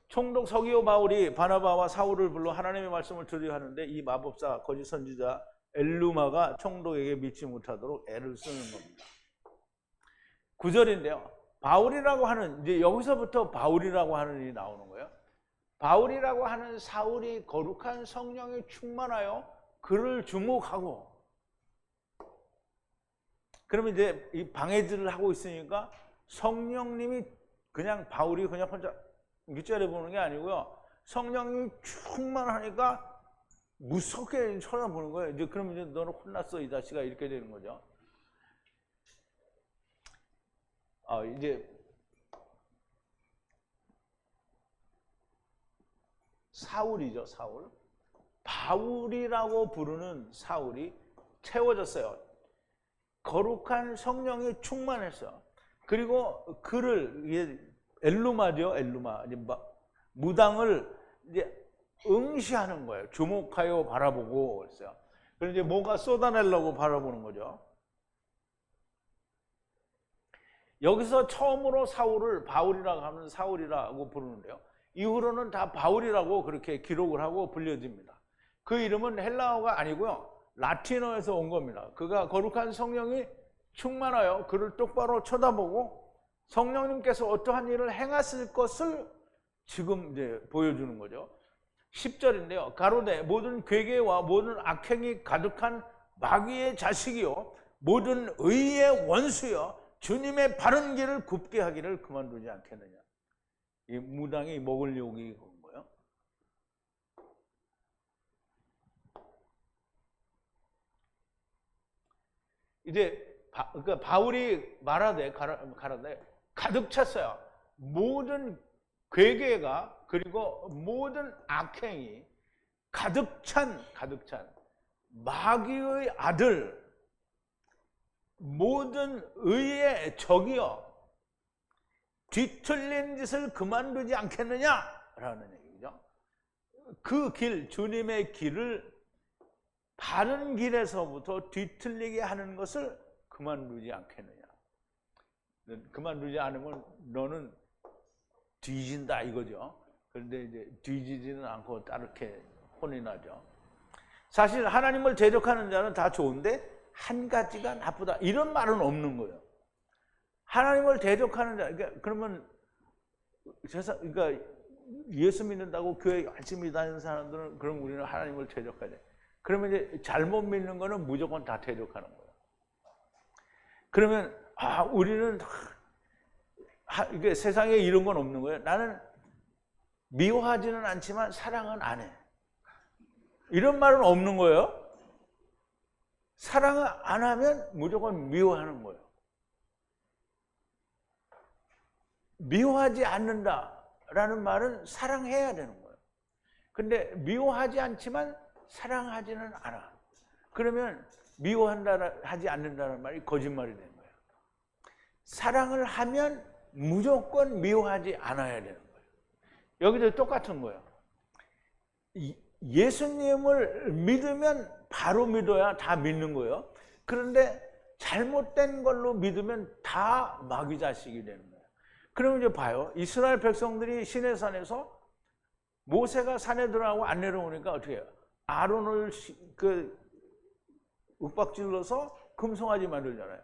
총독 서기오 바울이 바나바와 사울을 불러 하나님의 말씀을 들으려 하는데 이 마법사 거짓 선지자 엘루마가 총독에게 믿지 못하도록 애를 쓰는 겁니다. 9절인데요. 바울이라고 하는, 이제 여기서부터 바울이라고 하는 일이 나오는 거예요. 바울이라고 하는 사울이 거룩한 성령에 충만하여 그를 주목하고, 그러면 이제 이 방해질을 하고 있으니까 성령님이 그냥 바울이 그냥 혼자 밑자리 보는 게 아니고요. 성령님이 충만하니까 무섭게 쳐다보는 거예요. 이제 그러면 이제 너는 혼났어 이 자식아, 이렇게 되는 거죠. 이제 사울이죠, 사울. 바울이라고 부르는 사울이 채워졌어요. 거룩한 성령이 충만했어요. 그리고 그를 엘루마죠, 엘루마. 무당을 이제 응시하는 거예요. 주목하여 바라보고 그랬어요. 그래서 이제 뭔가 쏟아내려고 바라보는 거죠. 여기서 처음으로 사울을 바울이라고 하면 사울이라고 부르는데요. 이후로는 다 바울이라고 그렇게 기록을 하고 불려집니다. 그 이름은 헬라어가 아니고요. 라틴어에서 온 겁니다. 그가 거룩한 성령이 충만하여 그를 똑바로 쳐다보고 성령님께서 어떠한 일을 행하실 것을 지금 이제 보여주는 거죠. 10절인데요. 가로되 모든 괴계와 모든 악행이 가득한 마귀의 자식이요 모든 의의 원수여 주님의 바른 길을 굽게 하기를 그만두지 않겠느냐. 이 무당이 먹을 욕이 그런 거예요. 이제 그러니까 바울이 가라데 가득 찼어요. 모든 괴계가 그리고 모든 악행이 가득 찬 마귀의 아들, 모든 의의 적이여 뒤틀린 짓을 그만두지 않겠느냐라는 얘기죠. 그 길, 주님의 길을 바른 길에서부터 뒤틀리게 하는 것을 그만두지 않겠느냐. 그만두지 않으면 너는 뒤진다 이거죠. 그런데 이제 뒤지지는 않고 따르게 혼이 나죠. 사실 하나님을 대적하는 자는 다 좋은데 한 가지가 나쁘다 이런 말은 없는 거예요. 하나님을 대적하는 자, 그러면 그러니까 예수 믿는다고 교회 열심히 다니는 사람들은 그럼 우리는 하나님을 대적하자. 그러면 이제 잘못 믿는 거는 무조건 다 대적하는 거예요. 그러면 우리는 이게 세상에 이런 건 없는 거예요. 나는 미워하지는 않지만 사랑은 안 해. 이런 말은 없는 거예요. 사랑을 안 하면 무조건 미워하는 거예요. 미워하지 않는다라는 말은 사랑해야 되는 거예요. 근데 미워하지 않지만 사랑하지는 않아. 그러면 미워한다 하지 않는다는 말이 거짓말이 되는 거예요. 사랑을 하면 무조건 미워하지 않아야 되는 거예요. 여기도 똑같은 거예요. 예수님을 믿으면 바로 믿어야 다 믿는 거예요. 그런데 잘못된 걸로 믿으면 다 마귀 자식이 되는 거예요. 그러면 이제 봐요. 이스라엘 백성들이 시내산에서 모세가 산에 들어가고 안 내려오니까 어떻게 해요? 아론을 윽박질러서 금송아지 만들잖아요.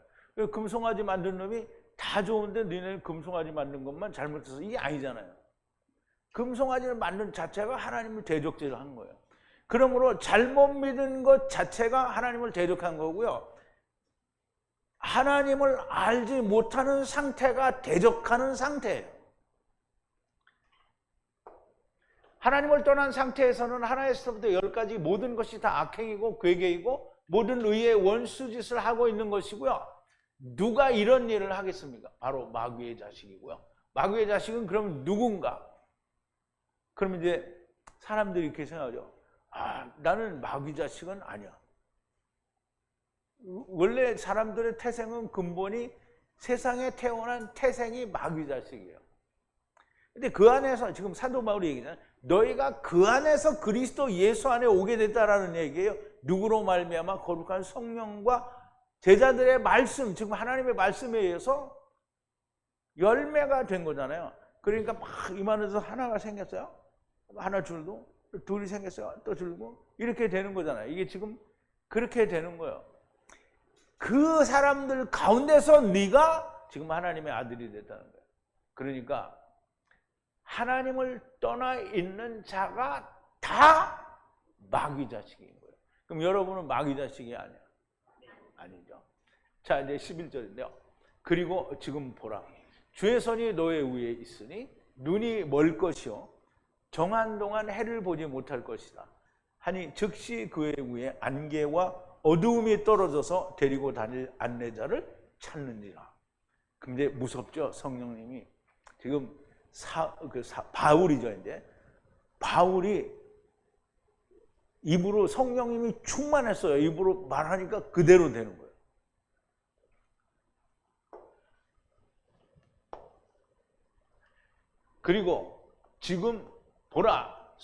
금송아지 만든 놈이 다 좋은데 너네 금송아지 만든 것만 잘못해서 이게 아니잖아요. 금송아지를 만든 자체가 하나님을 대적질을 한 거예요. 그러므로 잘못 믿은 것 자체가 하나님을 대적한 거고요. 하나님을 알지 못하는 상태가 대적하는 상태예요. 하나님을 떠난 상태에서는 하나에서부터 10가지 모든 것이 다 악행이고 괴계이고 모든 의의 원수짓을 하고 있는 것이고요. 누가 이런 일을 하겠습니까? 바로 마귀의 자식이고요. 마귀의 자식은 그럼 누군가? 그러면 이제 사람들이 이렇게 생각하죠. 아, 나는 마귀 자식은 아니야. 원래 사람들의 태생은 근본이 세상에 태어난 태생이 마귀 자식이에요. 근데 그 안에서 지금 사도 바울이 얘기잖아요. 너희가 그 안에서 그리스도 예수 안에 오게 됐다라는 얘기예요. 누구로 말미암아? 거룩한 성령과 제자들의 말씀, 지금 하나님의 말씀에 의해서 열매가 된 거잖아요. 그러니까 막 임하면서 하나가 생겼어요. 하나 줄고 둘이 생겼어요. 또 줄고 이렇게 되는 거잖아요. 이게 지금 그렇게 되는 거예요. 그 사람들 가운데서 네가 지금 하나님의 아들이 됐다는 거예요. 그러니까 하나님을 떠나 있는 자가 다 마귀 자식인 거예요. 그럼 여러분은 마귀 자식이 아니야? 아니죠. 자, 이제 11절인데요. 그리고 지금 보라. 주의 손이 너의 위에 있으니 눈이 멀 것이요 정한 동안 해를 보지 못할 것이다. 하니 즉시 그의 위에 안개와 어두움이 떨어져서 데리고 다닐 안내자를 찾느니라. 근데 무섭죠? 성령님이 지금 바울이죠. 이제 바울이 입으로 성령님이 충만했어요. 입으로 말하니까 그대로 되는 거예요. 그리고 지금 보라,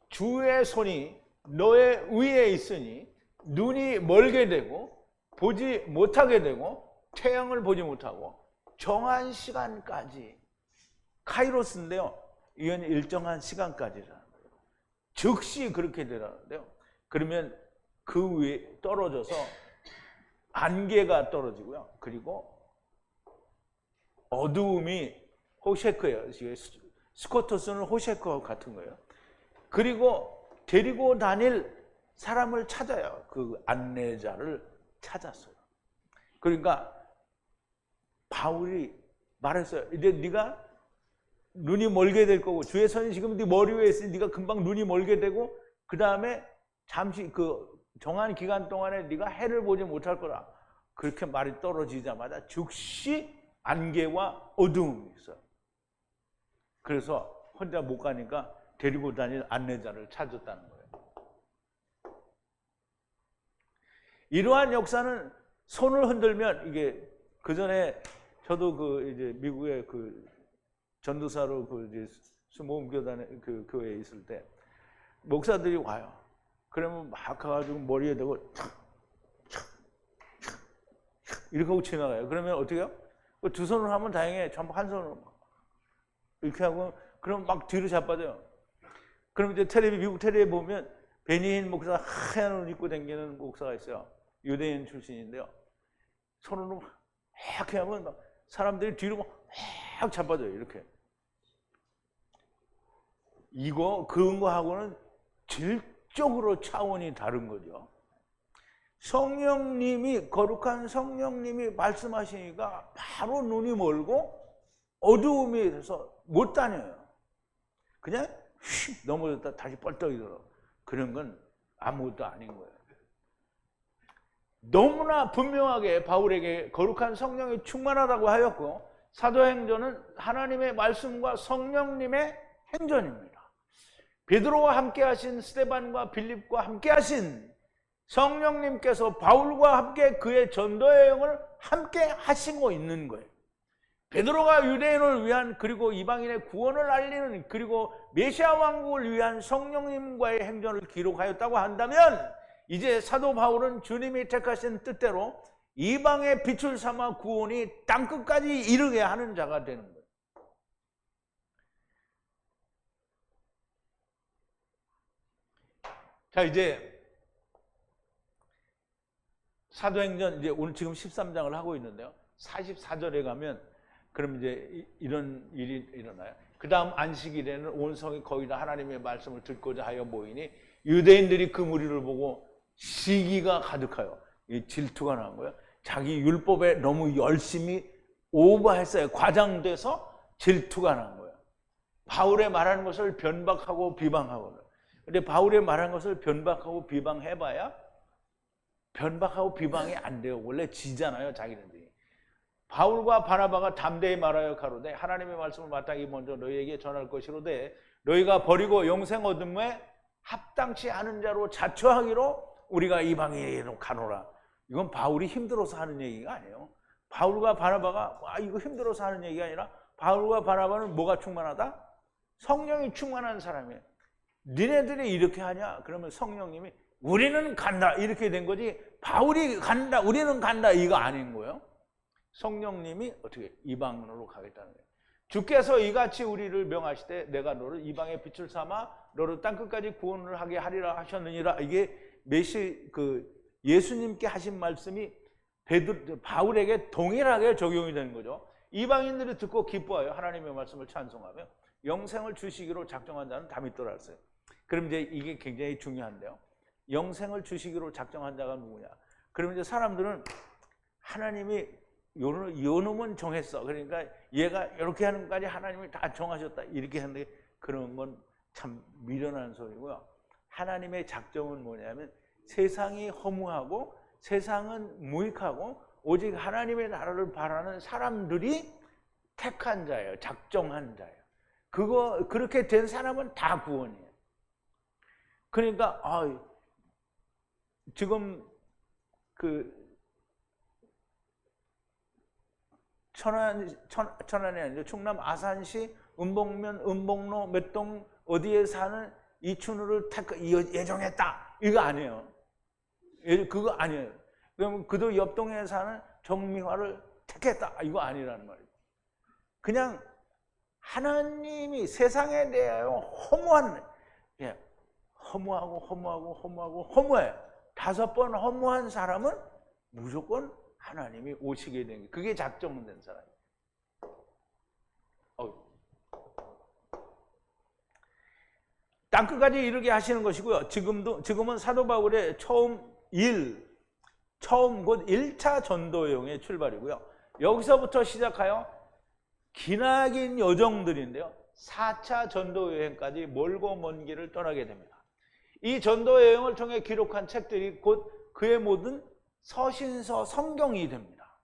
주의 손이 너의 위에 있으니 눈이 멀게 되고 보지 못하게 되고 태양을 보지 못하고 정한 시간까지, 카이로스인데요. 이건 일정한 시간까지라는 거예요. 즉시 그렇게 되라는데요. 그러면 그 위에 떨어져서 안개가 떨어지고요. 그리고 어두움이 호셰크예요. 스코토스는 호셰크 같은 거예요. 그리고 데리고 다닐 사람을 찾아요. 그 안내자를 찾았어요. 그러니까 바울이 말했어요. 이제 네가 눈이 멀게 될 거고 주의 손이 지금 네 머리 위에 있으니 네가 금방 눈이 멀게 되고 그 다음에 잠시 그 정한 기간 동안에 네가 해를 보지 못할 거라. 그렇게 말이 떨어지자마자 즉시 안개와 어두움이 있어요. 그래서 혼자 못 가니까 데리고 다닐 안내자를 찾았다는 거예요. 이러한 역사는 손을 흔들면 이게 그 전에 저도 그 이제 미국의 그 전도사로 그 이제 수모음 교단에 그 교회에 있을 때 목사들이 와요. 그러면 막 가가지고 머리에 대고 이렇게 하고 지나가요. 그러면 어떻게 해요? 두 손으로 하면 다행해. 전부 한 손으로 이렇게 하고 그럼 막 뒤로 자빠져요. 그럼 이제 미국 텔레비에 보면 베니힌 목사 하얀 옷 입고 다니는 목사가 있어요. 유대인 출신인데요. 손으로 막 이렇게 하면 막 사람들이 뒤로 막 자빠져요. 이렇게. 그런 거하고는 질적으로 차원이 다른 거죠. 성령님이, 거룩한 성령님이 말씀하시니까 바로 눈이 멀고 어두움이 돼서 못 다녀요. 그냥 휙 넘어졌다 다시 뻘떡 일어나. 그런 건 아무것도 아닌 거예요. 너무나 분명하게 바울에게 거룩한 성령이 충만하다고 하였고 사도행전은 하나님의 말씀과 성령님의 행전입니다. 베드로와 함께 하신 스데반과 빌립과 함께 하신 성령님께서 바울과 함께 그의 전도 여행을 함께 하시고 있는 거예요. 베드로가 유대인을 위한 그리고 이방인의 구원을 알리는 그리고 메시아 왕국을 위한 성령님과의 행전을 기록하였다고 한다면 이제 사도 바울은 주님이 택하신 뜻대로 이방의 빛을 삼아 구원이 땅끝까지 이르게 하는 자가 되는 거예요. 자, 이제 사도행전 이제 오늘 지금 13장을 하고 있는데요. 44절에 가면 그럼 이제 이런 일이 일어나요. 그 다음 안식일에는 온 성이 거의 다 하나님의 말씀을 듣고자 하여 모이니 유대인들이 그 무리를 보고 시기가 가득하여 질투가 난 거예요. 자기 율법에 너무 열심히 오버했어요. 과장돼서 질투가 난 거예요. 바울의 말하는 것을 변박하고 비방하고. 근데 바울의 말하는 것을 변박하고 비방해봐야 변박하고 비방이 안 돼요. 원래 지잖아요, 자기네들이. 바울과 바나바가 담대히 말하여 가로되 하나님의 말씀을 마땅히 먼저 너희에게 전할 것이로되 너희가 버리고 영생 얻음에 합당치 않은 자로 자처하기로 우리가 이방인에게로 가노라. 이건 바울이 힘들어서 하는 얘기가 아니에요. 바울과 바나바가 이거 힘들어서 하는 얘기가 아니라 바울과 바나바는 뭐가 충만하다? 성령이 충만한 사람이에요. 니네들이 이렇게 하냐? 그러면 성령님이 우리는 간다 이렇게 된 거지, 바울이 간다 우리는 간다 이거 아닌 거예요. 성령님이 어떻게 이방으로 가겠다는 거예요. 주께서 이같이 우리를 명하시되 내가 너를 이방의 빛을 삼아 너를 땅끝까지 구원을 하게 하리라 하셨느니라. 이게 예수님께 하신 말씀이 바울에게 동일하게 적용이 되는 거죠. 이방인들이 듣고 기뻐하여 하나님의 말씀을 찬송하며 영생을 주시기로 작정한 자는 다 믿더라 했어요. 그럼 이제 이게 굉장히 중요한데요. 영생을 주시기로 작정한 자가 누구냐? 그러면 이제 사람들은 하나님이 요놈은 정했어. 그러니까 얘가 이렇게 하는 것까지 하나님이 다 정하셨다. 이렇게 하는데 그런 건 참 미련한 소리고요. 하나님의 작정은 뭐냐면 세상이 허무하고 세상은 무익하고 오직 하나님의 나라를 바라는 사람들이 택한 자예요. 작정한 자예요. 그렇게 된 사람은 다 구원이에요. 그러니까 지금 천안이 아니죠. 충남 아산시 은봉면 은봉로 몇 동 어디에 사는 이춘우를 예정했다. 이거 아니에요. 그거 아니에요. 그러면 그도 옆동에 사는 정미화를 택했다. 이거 아니라는 말이에요. 그냥 하나님이 세상에 대하여 허무해. 5번 허무한 사람은 무조건 하나님이 오시게 된 게, 그게 작정된 사람이에요. 땅끝까지 이르게 하시는 것이고요. 지금은 사도 바울의 곧 1차 전도여행의 출발이고요. 여기서부터 시작하여 기나긴 여정들인데요. 4차 전도여행까지 멀고 먼 길을 떠나게 됩니다. 이 전도여행을 통해 기록한 책들이 곧 그의 모든 서신서 성경이 됩니다.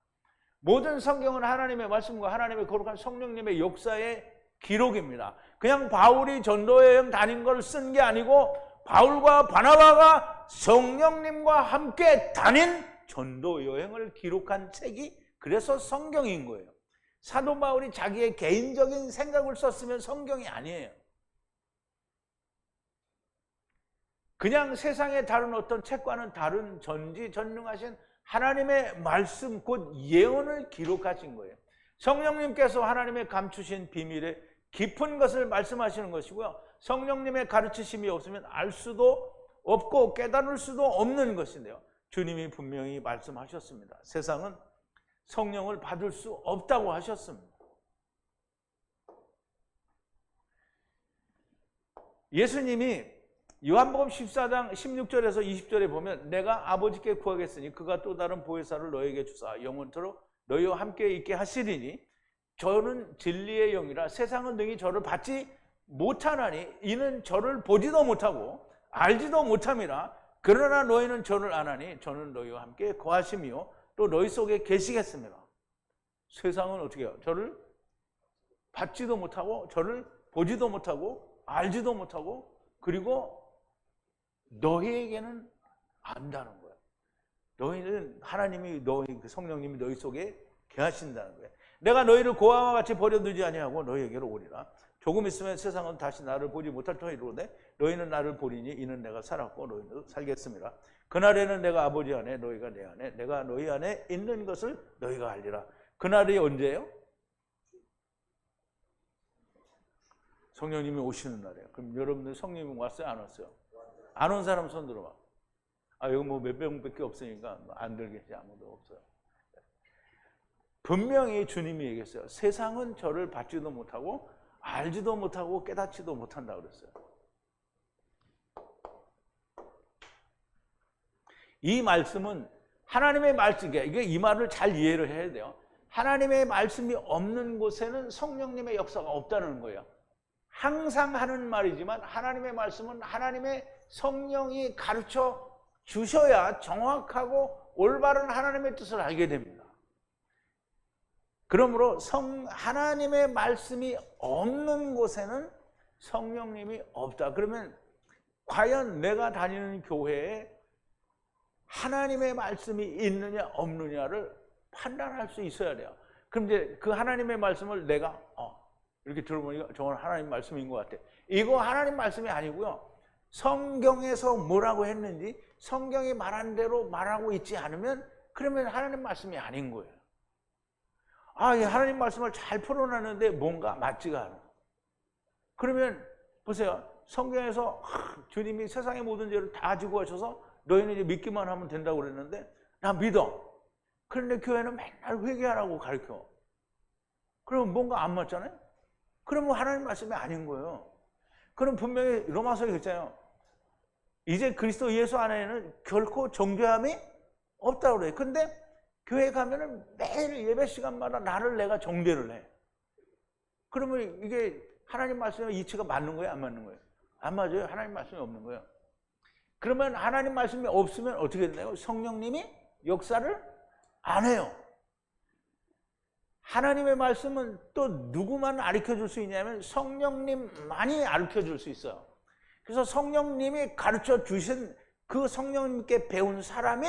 모든 성경은 하나님의 말씀과 하나님의 거룩한 성령님의 역사의 기록입니다. 그냥 바울이 전도여행 다닌 걸 쓴 게 아니고 바울과 바나바가 성령님과 함께 다닌 전도여행을 기록한 책이 그래서 성경인 거예요. 사도 바울이 자기의 개인적인 생각을 썼으면 성경이 아니에요. 그냥 세상의 다른 어떤 책과는 다른 전지전능하신 하나님의 말씀 곧 예언을 기록하신 거예요. 성령님께서 하나님의 감추신 비밀의 깊은 것을 말씀하시는 것이고요. 성령님의 가르치심이 없으면 알 수도 없고 깨달을 수도 없는 것인데요. 주님이 분명히 말씀하셨습니다. 세상은 성령을 받을 수 없다고 하셨습니다. 예수님이 요한복음 14장 16절에서 20절에 보면 내가 아버지께 구하겠으니 그가 또 다른 보혜사를 너에게 주사 영원토록 너희와 함께 있게 하시리니 저는 진리의 영이라 세상은 능히 저를 받지 못하나니 이는 저를 보지도 못하고 알지도 못함이라. 그러나 너희는 저를 아나니 저는 너희와 함께 거하시며 또 너희 속에 계시겠습니다. 세상은 어떻게 해요? 저를 받지도 못하고 저를 보지도 못하고 알지도 못하고 그리고 너희에게는 안다는 거예요. 너희는 하나님이 성령님이 너희 속에 계하신다는 거예요. 내가 너희를 고아와 같이 버려두지 아니하고 너희에게로 오리라. 조금 있으면 세상은 다시 나를 보지 못할 터이로되 너희는 나를 보리니 이는 내가 살았고 너희는 살겠습니다. 그날에는 내가 아버지 안에 너희가 내 안에 내가 너희 안에 있는 것을 너희가 알리라. 그날이 언제예요? 성령님이 오시는 날이에요. 그럼 여러분들 성령님이 왔어요? 안 왔어요? 안 온 사람 손 들어봐. 여기 뭐 몇 명밖에 없으니까 안 들겠지. 아무도 없어요. 분명히 주님이 얘기했어요. 세상은 저를 받지도 못하고 알지도 못하고 깨닫지도 못한다고 그랬어요. 이 말씀은 하나님의 말씀, 이게 이 말을 잘 이해를 해야 돼요. 하나님의 말씀이 없는 곳에는 성령님의 역사가 없다는 거예요. 항상 하는 말이지만 하나님의 말씀은 하나님의 성령이 가르쳐 주셔야 정확하고 올바른 하나님의 뜻을 알게 됩니다. 그러므로 하나님의 말씀이 없는 곳에는 성령님이 없다. 그러면 과연 내가 다니는 교회에 하나님의 말씀이 있느냐 없느냐를 판단할 수 있어야 돼요. 그럼 이제 그 하나님의 말씀을 내가 이렇게 들어보니까 저건 하나님 말씀인 것 같아. 이거 하나님 말씀이 아니고요. 성경에서 뭐라고 했는지 성경이 말한 대로 말하고 있지 않으면 그러면 하나님 말씀이 아닌 거예요. 이 하나님 말씀을 잘 풀어놨는데 뭔가 맞지가 않아. 그러면 보세요. 성경에서 주님이 세상의 모든 죄를 다 지고 하셔서 너희는 이제 믿기만 하면 된다고 그랬는데 나 믿어. 그런데 교회는 맨날 회개하라고 가르쳐. 그러면 뭔가 안 맞잖아요. 그러면 하나님 말씀이 아닌 거예요. 그럼 분명히 로마서에 그랬잖아요. 이제 그리스도 예수 안에는 결코 정죄함이 없다고 그래요. 근데 교회 가면은 매일 예배 시간마다 나를 내가 정죄를 해. 그러면 이게 하나님 말씀과 이치가 맞는 거예요? 안 맞는 거예요? 안 맞아요. 하나님 말씀이 없는 거예요. 그러면 하나님 말씀이 없으면 어떻게 되나요? 성령님이 역사를 안 해요. 하나님의 말씀은 또 누구만 가르쳐줄 수 있냐면 성령님만이 가르쳐줄 수 있어요. 그래서 성령님이 가르쳐 주신 그 성령님께 배운 사람이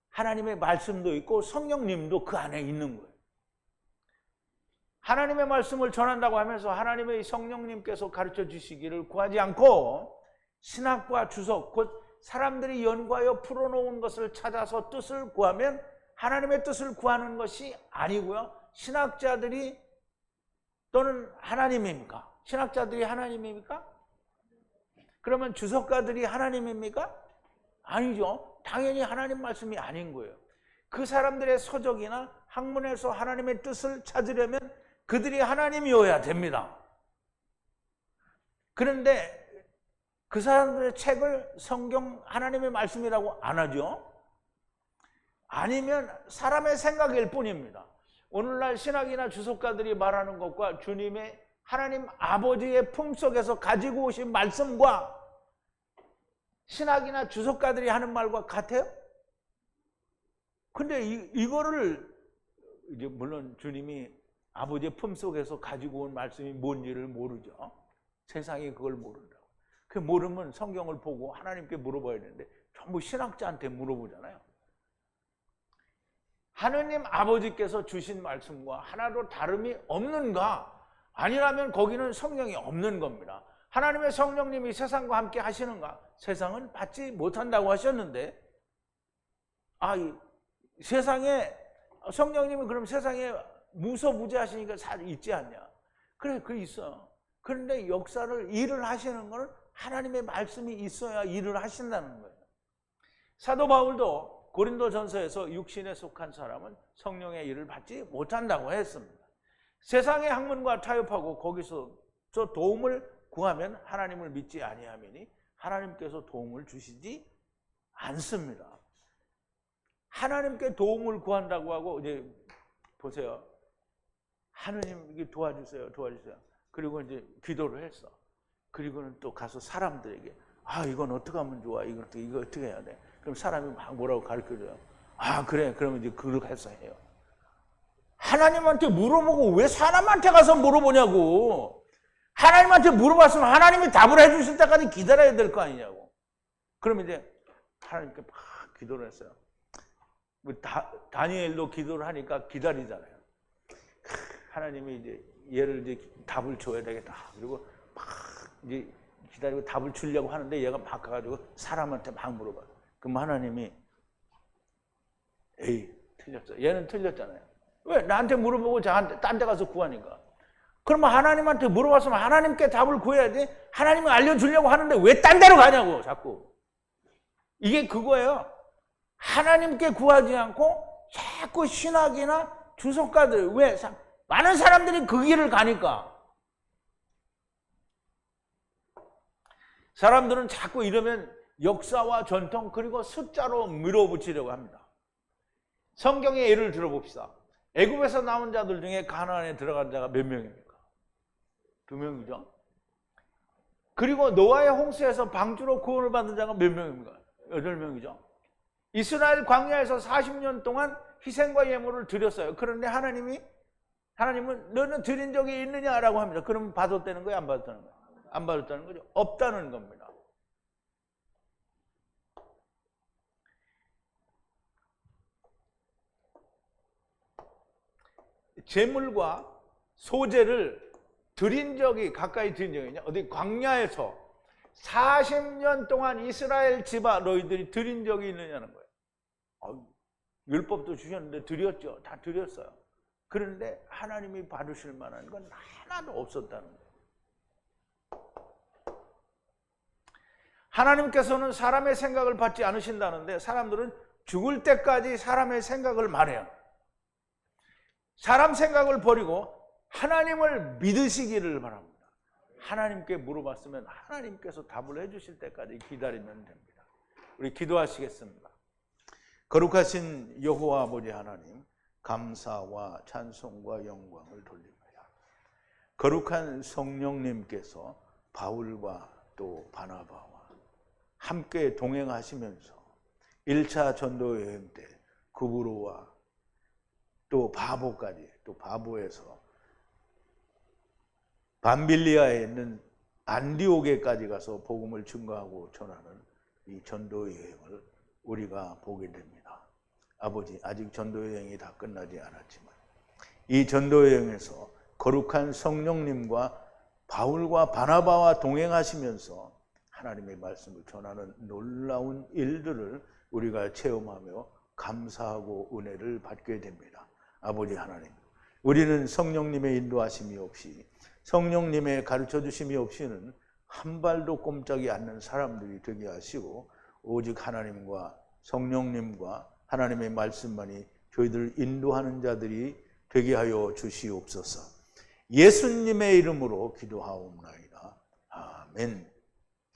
하나님의 말씀도 있고 성령님도 그 안에 있는 거예요. 하나님의 말씀을 전한다고 하면서 하나님의 성령님께서 가르쳐 주시기를 구하지 않고 신학과 주석, 곧 사람들이 연구하여 풀어놓은 것을 찾아서 뜻을 구하면 하나님의 뜻을 구하는 것이 아니고요. 신학자들이 또는 하나님입니까? 신학자들이 하나님입니까? 그러면 주석가들이 하나님입니까? 아니죠. 당연히 하나님 말씀이 아닌 거예요. 그 사람들의 서적이나 학문에서 하나님의 뜻을 찾으려면 그들이 하나님이어야 됩니다. 그런데 그 사람들의 책을 성경 하나님의 말씀이라고 안 하죠. 아니면 사람의 생각일 뿐입니다. 오늘날 신학이나 주석가들이 말하는 것과 주님의 하나님 아버지의 품속에서 가지고 오신 말씀과 신학이나 주석가들이 하는 말과 같아요? 근데 이거를 이제 물론 주님이 아버지의 품속에서 가지고 온 말씀이 뭔지를 모르죠. 세상이 그걸 모른다고. 그 모르면 성경을 보고 하나님께 물어봐야 되는데 전부 신학자한테 물어보잖아요. 하느님 아버지께서 주신 말씀과 하나도 다름이 없는가? 아니라면 거기는 성령이 없는 겁니다. 하나님의 성령님이 세상과 함께 하시는가? 세상은 받지 못한다고 하셨는데 세상에 성령님은 그럼 세상에 무소부재하시니까 잘 있지 않냐? 그래, 그 있어. 그런데 일을 하시는 건 하나님의 말씀이 있어야 일을 하신다는 거예요. 사도 바울도 고린도전서에서 육신에 속한 사람은 성령의 일을 받지 못한다고 했습니다. 세상의 학문과 타협하고 거기서 저 도움을 구하면 하나님을 믿지 아니하매니 하나님께서 도움을 주시지 않습니다. 하나님께 도움을 구한다고 하고 이제 보세요. 하느님 이게 도와주세요. 그리고 이제 기도를 했어. 그리고는 또 가서 사람들에게 이건 어떻게 하면 좋아? 이거 어떻게 해야 돼? 그럼 사람이 막 뭐라고 가르쳐줘요. 그래. 그러면 이제 그렇게 해서 해요. 하나님한테 물어보고 왜 사람한테 가서 물어보냐고. 하나님한테 물어봤으면 하나님이 답을 해주실 때까지 기다려야 될 거 아니냐고. 그러면 이제 하나님께 막 기도를 했어요. 다니엘도 기도를 하니까 기다리잖아요. 하나님이 이제 얘를 이제 답을 줘야 되겠다. 그리고 막 이제 기다리고 답을 주려고 하는데 얘가 막 가가지고 사람한테 막 물어봐. 그럼 하나님이 틀렸어. 얘는 틀렸잖아요. 왜? 나한테 물어보고 딴 데 가서 구하니까. 그러면 하나님한테 물어봤으면 하나님께 답을 구해야지. 하나님이 알려주려고 하는데 왜 딴 데로 가냐고 자꾸. 이게 그거예요. 하나님께 구하지 않고 자꾸 신학이나 주석가들, 왜? 많은 사람들이 그 길을 가니까. 사람들은 자꾸 이러면 역사와 전통 그리고 숫자로 밀어붙이려고 합니다. 성경의 예를 들어봅시다. 애굽에서 나온 자들 중에 가나안에 들어간 자가 몇 명입니까? 2명이죠. 그리고 노아의 홍수에서 방주로 구원을 받은 자가 몇 명입니까? 8명이죠. 이스라엘 광야에서 40년 동안 희생과 예물을 드렸어요. 그런데 하나님은 너는 드린 적이 있느냐라고 합니다. 그러면 받았다는 거예요? 안 받았다는 거예요? 안 받았다는 거죠. 없다는 겁니다. 제물과 소재를 가까이 드린 적이 있냐? 어디 광야에서 40년 동안 이스라엘 집아 너희들이 드린 적이 있느냐는 거예요. 율법도 주셨는데 드렸죠. 다 드렸어요. 그런데 하나님이 받으실 만한 건 하나도 없었다는 거예요. 하나님께서는 사람의 생각을 받지 않으신다는데 사람들은 죽을 때까지 사람의 생각을 말해요. 사람 생각을 버리고 하나님을 믿으시기를 바랍니다. 하나님께 물어봤으면 하나님께서 답을 해주실 때까지 기다리면 됩니다. 우리 기도하시겠습니다. 거룩하신 여호와 아버지 하나님, 감사와 찬송과 영광을 돌립니다. 거룩한 성령님께서 바울과 또 바나바와 함께 동행하시면서 1차 전도 여행 때 구브로와 또 바보까지, 또 바보에서 밤빌리아에 있는 안디옥에까지 가서 복음을 증거하고 전하는 이 전도 여행을 우리가 보게 됩니다. 아버지, 아직 전도 여행이 다 끝나지 않았지만 이 전도 여행에서 거룩한 성령님과 바울과 바나바와 동행하시면서 하나님의 말씀을 전하는 놀라운 일들을 우리가 체험하며 감사하고 은혜를 받게 됩니다. 아버지 하나님, 우리는 성령님의 인도하심이 없이, 성령님의 가르쳐 주심이 없이는 한 발도 꼼짝이 않는 사람들이 되게 하시고 오직 하나님과 성령님과 하나님의 말씀만이 저희들 인도하는 자들이 되게 하여 주시옵소서. 예수님의 이름으로 기도하옵나이다. 아멘.